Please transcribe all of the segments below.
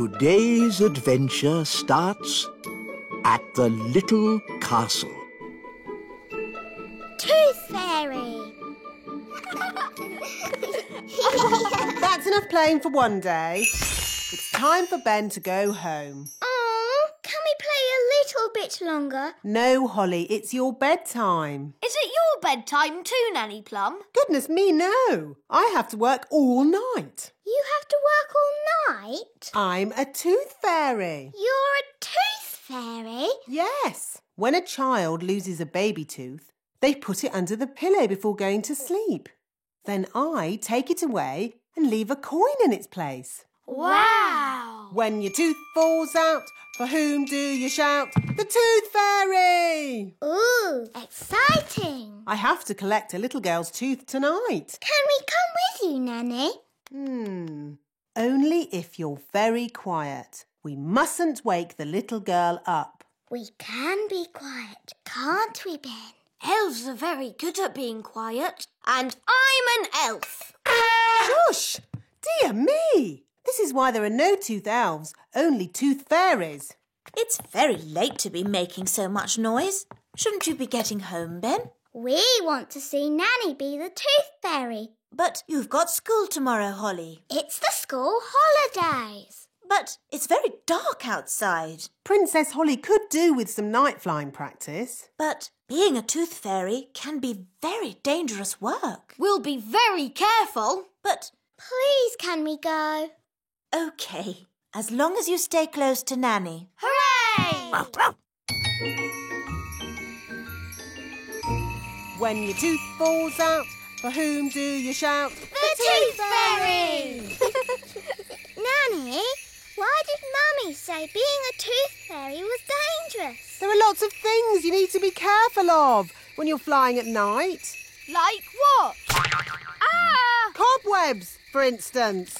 Today's adventure starts at the little castle. Tooth Fairy! That's enough playing for one day. It's time for Ben to go home. Oh, can we play a little bit longer? No, Holly, it's your bedtime. Is it your bedtime too, Nanny Plum? Goodness me, no. I have to work all night. You have to work all night? I'm a tooth fairy. You're a tooth fairy? Yes. When a child loses a baby tooth, they put it under the pillow before going to sleep. Then I take it away and leave a coin in its place. Wow! When your tooth falls out, for whom do you shout? The Tooth Fairy! Ooh, exciting! I have to collect a little girl's tooth tonight. Can we come with you, Nanny? Only if you're very quiet. We mustn't wake the little girl up. We can be quiet, can't we, Ben? Elves are very good at being quiet. And I'm an elf. Shush! Dear me! This is why there are no tooth elves, only tooth fairies. It's very late to be making so much noise. Shouldn't you be getting home, Ben? We want to see Nanny be the Tooth Fairy. But you've got school tomorrow, Holly. It's the school holidays. But it's very dark outside. Princess Holly could do with some night flying practice. But being a tooth fairy can be very dangerous work. We'll be very careful. But Please, can we go? OK, as long as you stay close to Nanny. Hooray! When your tooth falls out, for whom do you shout? The Tooth Fairy! Nanny, why did Mummy say being a tooth fairy was dangerous? There are lots of things you need to be careful of when you're flying at night. Like what? Ah! Cobwebs, for instance.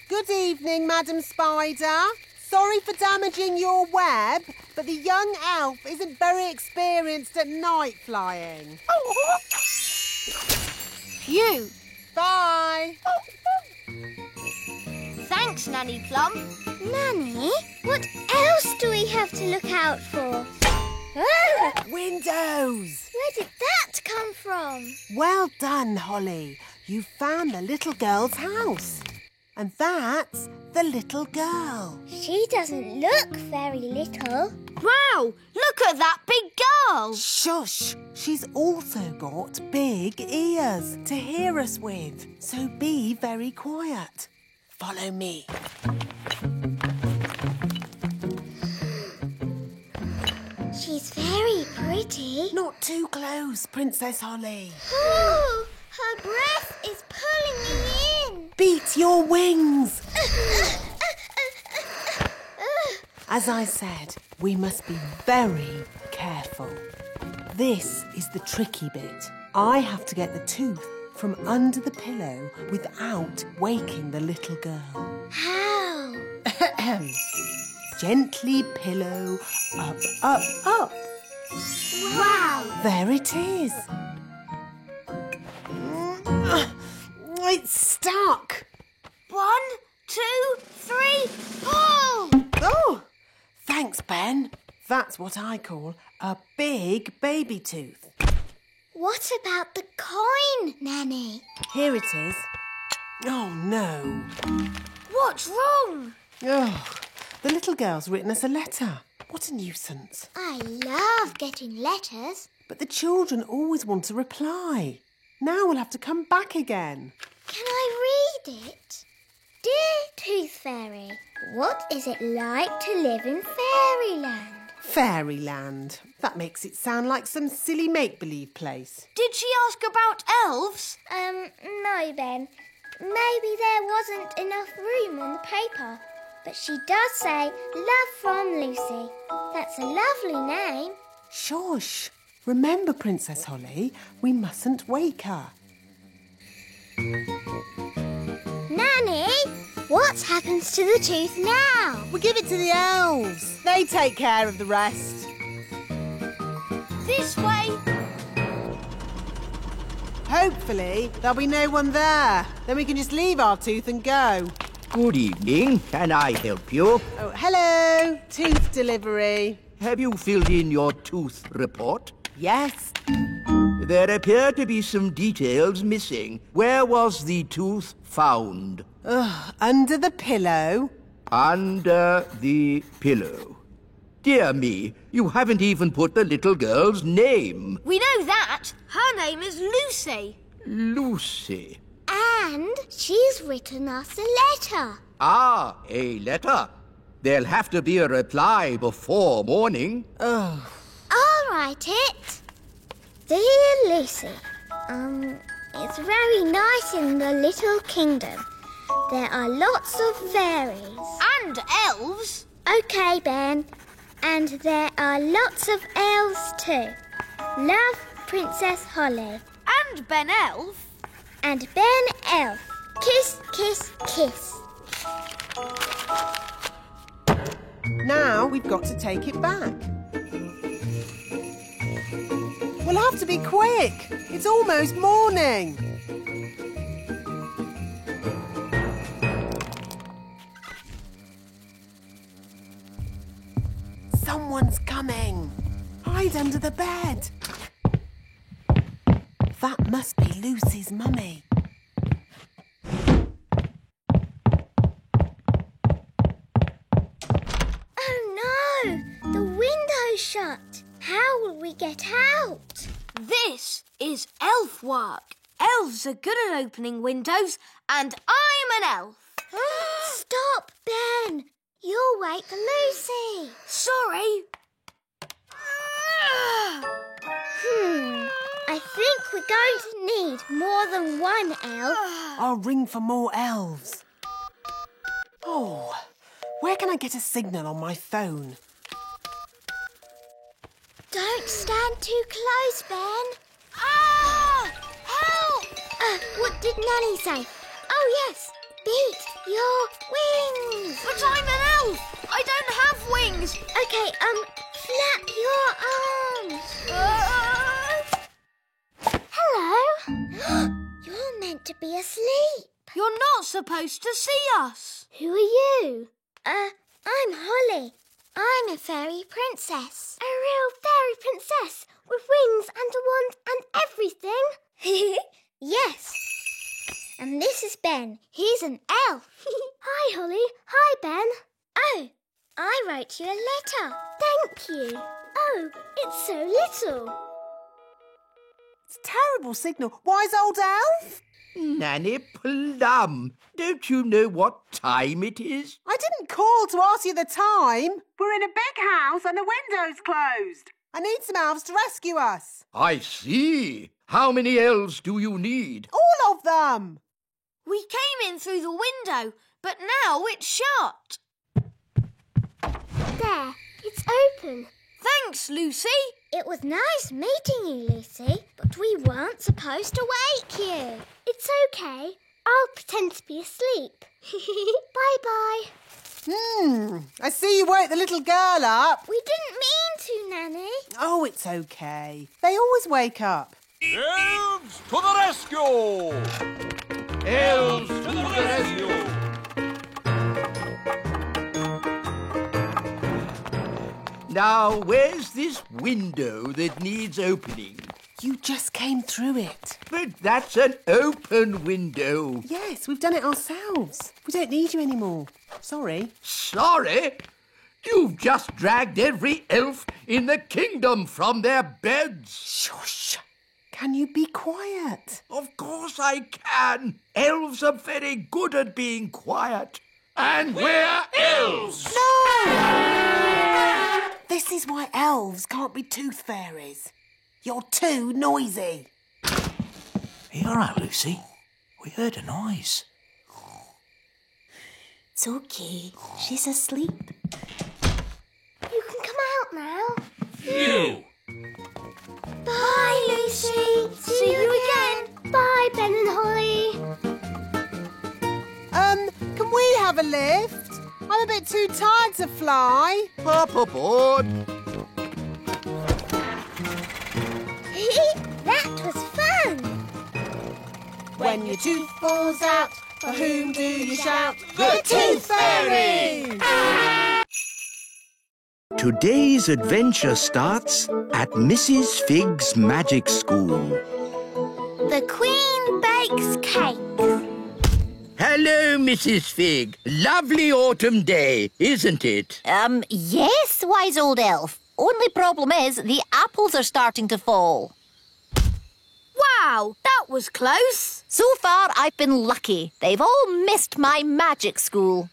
Good evening, Madam Spider. Sorry for damaging your web, but the young elf isn't very experienced at night flying. Phew! Bye. Thanks, Nanny Plum. Nanny, what else do we have to look out for? Ah, Windows. where did that come from? Well done, Holly. You found the little girl's house. And that's the little girl. She doesn't look very little. Wow! Look at that big girl! Shush! She's also got big ears to hear us with. So be very quiet. Follow me. She's very pretty. Not too close, Princess Holly. Oh, her breath is pulling me in. Beat your wings. As I said, we must be very careful. This is the tricky bit. I have to get the tooth from under the pillow without waking the little girl. How? Gently pillow up, up, up. Wow! There it is. It's stuck. 1, 2, 3, pull! Oh, thanks, Ben. That's what I call a big baby tooth. What about the coin, Nanny? Here it is. Oh, no. What's wrong? Oh, the little girl's written us a letter. What a nuisance. I love getting letters. But the children always want a reply. Now we'll have to come back again. Can I read it? Dear Tooth Fairy, what is it like to live in fairyland? Fairyland. That makes it sound like some silly make-believe place. Did she ask about elves? No, Ben. Maybe there wasn't enough room on the paper. But she does say, love from Lucy. That's a lovely name. Shush. Remember, Princess Holly, we mustn't wake her. Nanny, what happens to the tooth now? We give it to the elves. They take care of the rest. This way. Hopefully, there'll be no one there. Then we can just leave our tooth and go. Good evening. Can I help you? Oh, hello. Tooth delivery. Have you filled in your tooth report? Yes. There appear to be some details missing. Where was the tooth found? Under the pillow. Under the pillow. Dear me, you haven't even put the little girl's name. We know that. Her name is Lucy. Lucy. And she's written us a letter. Ah, a letter. There'll have to be a reply before morning. I'll write it. Dear Lucy, it's very nice in the little kingdom. There are lots of fairies. And elves. Okay, Ben. And there are lots of elves too. Love, Princess Holly. And Ben Elf. And Ben Elf. Kiss, kiss, kiss. Now we've got to take it back. We'll have to be quick. It's almost morning. Someone's coming. Hide under the bed. That must be Lucy's mummy. Oh no! The window's shut. How will we get out? This is elf work. Elves are good at opening windows, and I'm an elf. Stop, Ben. You'll wake Lucy. Sorry. I think we're going to need more than one elf. I'll ring for more elves. Oh, where can I get a signal on my phone? Don't stand too close, Ben. Ah! Help! What did Nanny say? Oh, yes. Beat your wings. But I'm an elf. I don't have wings. Okay, flap your arms. Hello. You're meant to be asleep. You're not supposed to see us. Who are you? I'm Holly. I'm a fairy princess. A real fairy princess with wings and a wand and everything? Yes. And this is Ben. He's an elf. Hi, Holly. Hi, Ben. Oh, I wrote you a letter. Thank you. Oh, it's so little. It's a terrible signal. Wise old elf? Nanny Plum, don't you know what time it is? I didn't call to ask you the time. We're in a big house and the window's closed. I need some elves to rescue us. I see. How many elves do you need? All of them. We came in through the window, but now it's shut. There, it's open. Thanks, Lucy. It was nice meeting you, Lucy, but we weren't supposed to wake you. It's okay. I'll pretend to be asleep. Bye-bye. I see you woke the little girl up. We didn't mean to, Nanny. Oh, it's okay. They always wake up. Elves to the rescue! Elves to the rescue! Now, where's this window that needs opening? You just came through it. But that's an open window. Yes, we've done it ourselves. We don't need you anymore. Sorry. Sorry? You've just dragged every elf in the kingdom from their beds. Shush. Can you be quiet? Of course I can. Elves are very good at being quiet. And we're elves! No! This is why elves can't be tooth fairies. You're too noisy. Are you all right, Lucy? We heard a noise. It's okay. She's asleep. You can come out now. You! Bye, Lucy. See you again. Bye, Ben and Holly. Can we have a lift? I'm a bit too tired to fly. Hop aboard. That was fun. When your tooth falls out, For whom do you shout? The Tooth Fairy! Today's adventure starts at Mrs. Fig's magic school. The Queen bakes cakes. Hello, Mrs. Fig. Lovely autumn day, isn't it? Yes, wise old elf. Only problem is the apples are starting to fall. Wow, that was close. So far, I've been lucky. They've all missed my magic school.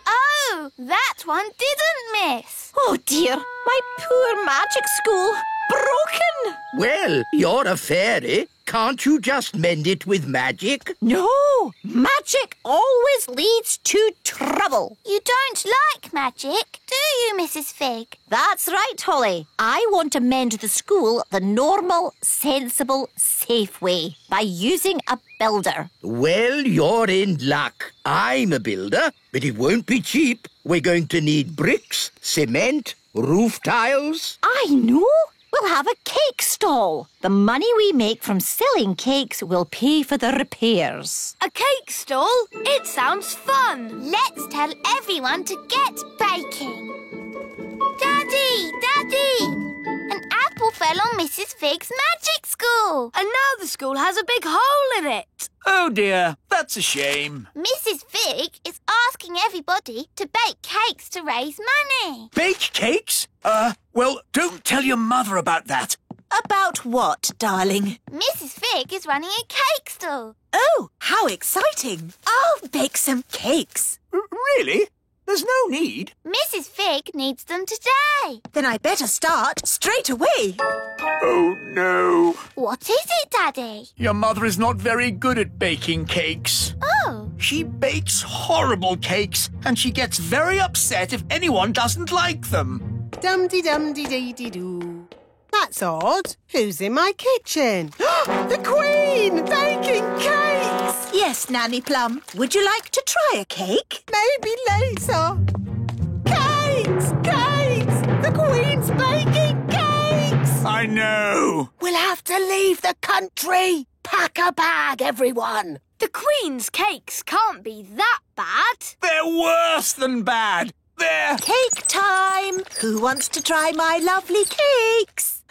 Oh, that one didn't miss. Oh, dear. My poor magic school. Broken. Well, you're a fairy. Can't you just mend it with magic? No. Magic always leads to trouble. You don't like magic, do you, Mrs. Fig? That's right, Holly. I want to mend the school the normal, sensible, safe way by using a builder. Well, you're in luck. I'm a builder, but it won't be cheap. We're going to need bricks, cement, roof tiles. I know. We'll have a cake stall. The money we make from selling cakes will pay for the repairs. A cake stall? It sounds fun. Let's tell everyone to get baking. Daddy! Daddy! An apple fell on Mrs. Fig's magic school. And now the school has a big hole in it. Oh dear, that's a shame. Mrs. Fig is asking everybody to bake cakes to raise money. Bake cakes? Well, don't tell your mother about that. About what, darling? Mrs. Fig is running a cake stall. Oh, how exciting. I'll bake some cakes. Really? There's no need. Mrs. Fig needs them today. Then I better start straight away. Oh no. What is it, Daddy? Your mother is not very good at baking cakes. Oh, She bakes horrible cakes and she gets very upset if anyone doesn't like them. Dum-de-dum-de-dee-dee-doo. That's odd. Who's in my kitchen? The Queen! Baking cakes! Yes, Nanny Plum. Would you like to try a cake? Maybe later. Cakes! Cakes! The Queen's baking cakes! I know. We'll have to leave the country. Pack a bag, everyone. The Queen's cakes can't be that bad. They're worse than bad. They're... Cake time! Who wants to try my lovely cakes?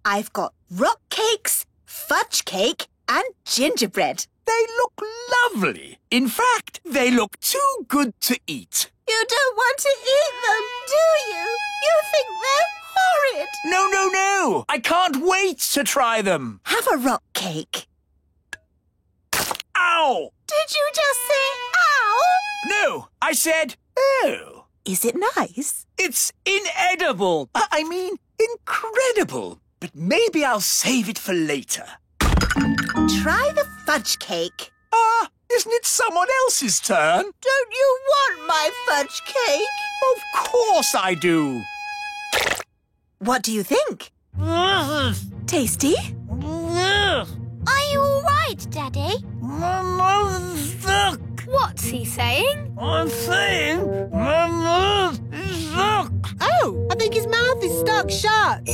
I've got rock cakes, fudge cake, and gingerbread. They look lovely. In fact, they look too good to eat. You don't want to eat them, do you? You think they're horrid. No. I can't wait to try them. Have a rock cake. Ow! Did you just say ow? No, I said, oh. Is it nice? It's inedible. I mean, incredible. But maybe I'll save it for later. Try the fudge cake. Isn't it someone else's turn? Don't you want my fudge cake? Of course I do. What do you think? Tasty? are you all right, Daddy? My mouth's stuck. What's he saying? I'm saying my mouth is stuck. Oh, I think his mouth is stuck shut.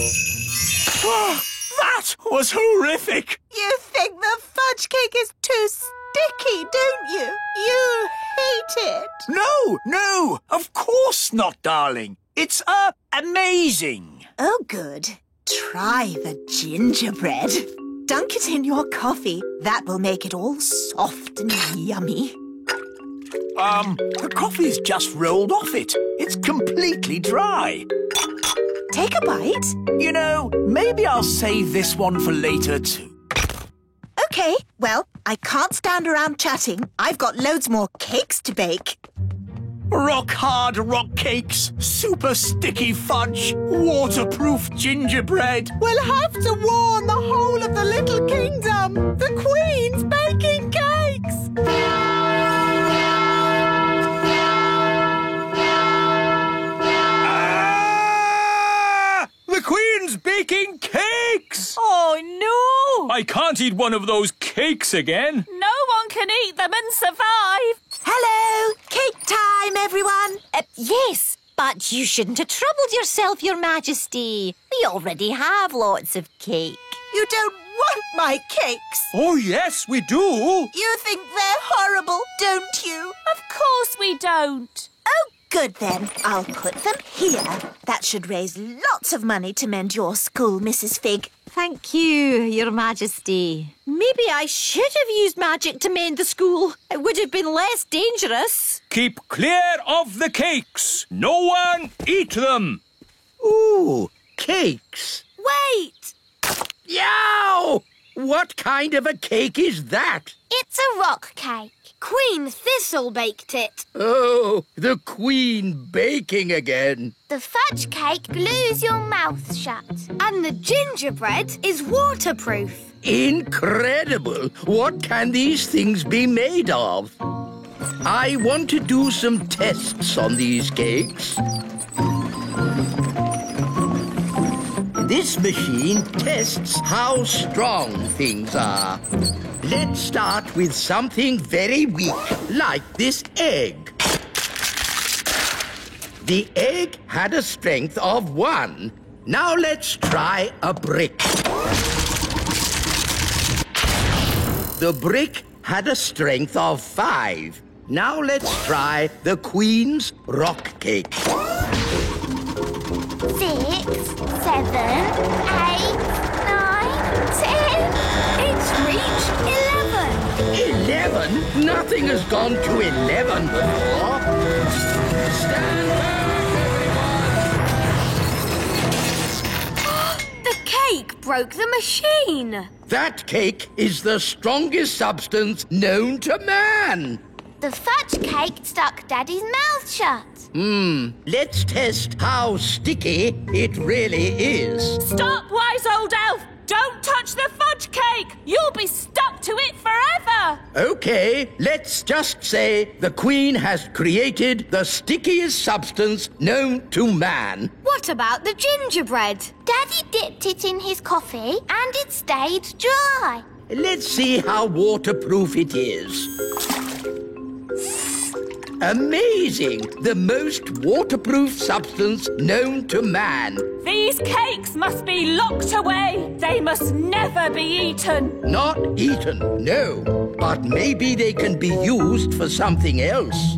That was horrific. You think the fudge cake is too sticky, don't you? You hate it. No, of course not, darling. It's, amazing. Oh, good. Try the gingerbread. Dunk it in your coffee. That will make it all soft and yummy. The coffee's just rolled off it. It's completely dry. Take a bite. You know, maybe I'll save this one for later too. OK, well, I can't stand around chatting. I've got loads more cakes to bake. Rock-hard rock cakes, super sticky fudge, waterproof gingerbread. We'll have to warn the whole of the little kingdom. The Queen's baking cakes. The Queen's baking cakes! Oh, no! I can't eat one of those cakes again. No one can eat them and survive. Hello! Cake time, everyone! Yes, but you shouldn't have troubled yourself, Your Majesty. We already have lots of cake. You don't want my cakes. Oh, yes, we do. You think they're horrible, don't you? Of course we don't. Oh, good then. I'll put them here. That should raise lots of money to mend your school, Mrs. Fig. Thank you, Your Majesty. Maybe I should have used magic to mend the school. It would have been less dangerous. Keep clear of the cakes. No one eat them. Ooh, cakes. Wait! Yow! What kind of a cake is that? It's a rock cake. Queen Thistle baked it. Oh, the Queen baking again. The fudge cake glues your mouth shut. And the gingerbread is waterproof. Incredible! What can these things be made of? I want to do some tests on these cakes. This machine tests how strong things are. Let's start with something very weak, like this egg. The egg had a strength of 1. Now let's try a brick. The brick had a strength of 5. Now let's try the Queen's rock cake. 6, 7, 8, 9, 10. It's reached 11. 11? Nothing has gone to 11 before. Stand back, everyone! The cake broke the machine. That cake is the strongest substance known to man. The fudge cake stuck Daddy's mouth shut. Let's test how sticky it really is. Stop, wise old elf! Don't touch the fudge cake! You'll be stuck to it forever! Okay, let's just say the Queen has created the stickiest substance known to man. What about the gingerbread? Daddy dipped it in his coffee and it stayed dry. Let's see how waterproof it is. Amazing! The most waterproof substance known to man. These cakes must be locked away. They must never be eaten. Not eaten, no. But maybe they can be used for something else.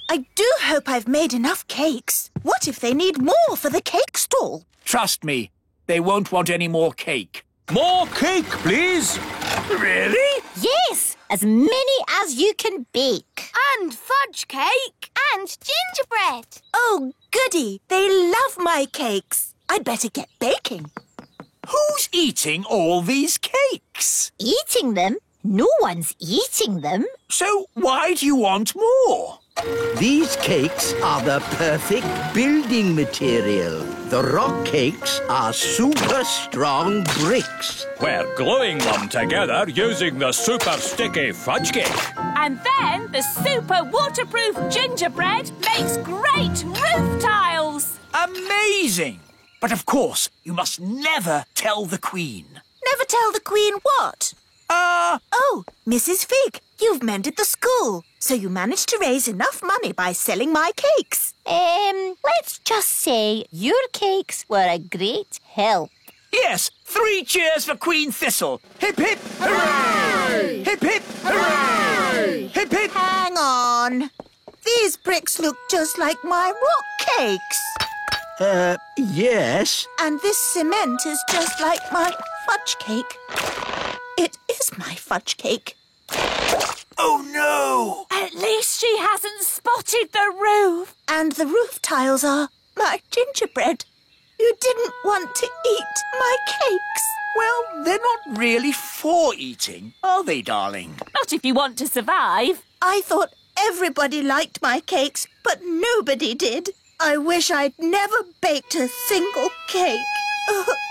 I do hope I've made enough cakes. What if they need more for the cake stall? Trust me, they won't want any more cake. More cake, please. Really? Yes, as many as you can bake. And fudge cake. And gingerbread. Oh, goody. They love my cakes. I'd better get baking. Who's eating all these cakes? Eating them? No one's eating them. So why do you want more? These cakes are the perfect building material. The rock cakes are super strong bricks. We're gluing them together using the super sticky fudge cake. And then the super waterproof gingerbread makes great roof tiles. Amazing! But of course, you must never tell the Queen. Never tell the Queen what? Oh, Mrs. Fig, you've mended the school, so you managed to raise enough money by selling my cakes. Let's just say your cakes were a great help. Yes, 3 cheers for Queen Thistle. Hip, hip, hooray! Hip, hip, hooray! Hip, hip. Hang on. These bricks look just like my rock cakes. Yes. And this cement is just like my fudge cake. It is my fudge cake. Oh, no! At least she hasn't spotted the roof. And the roof tiles are my gingerbread. You didn't want to eat my cakes. Well, they're not really for eating, are they, darling? Not if you want to survive. I thought everybody liked my cakes, but nobody did. I wish I'd never baked a single cake.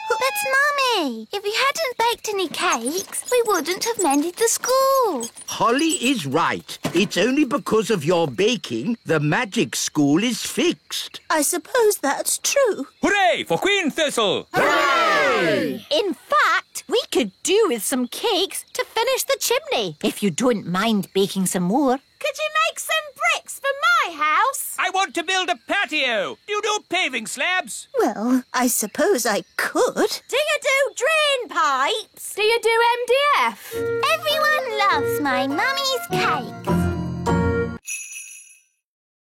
But, Mummy, if we hadn't baked any cakes, we wouldn't have mended the school. Holly is right. It's only because of your baking the magic school is fixed. I suppose that's true. Hooray for Queen Thistle! Hooray! In fact, we could do with some cakes to finish the chimney, if you don't mind baking some more. Could you make some bricks for my my house? I want to build a patio. Do you do paving slabs? Well, I suppose I could. Do you do drain pipes? Do you do MDF? Everyone loves my mummy's cake.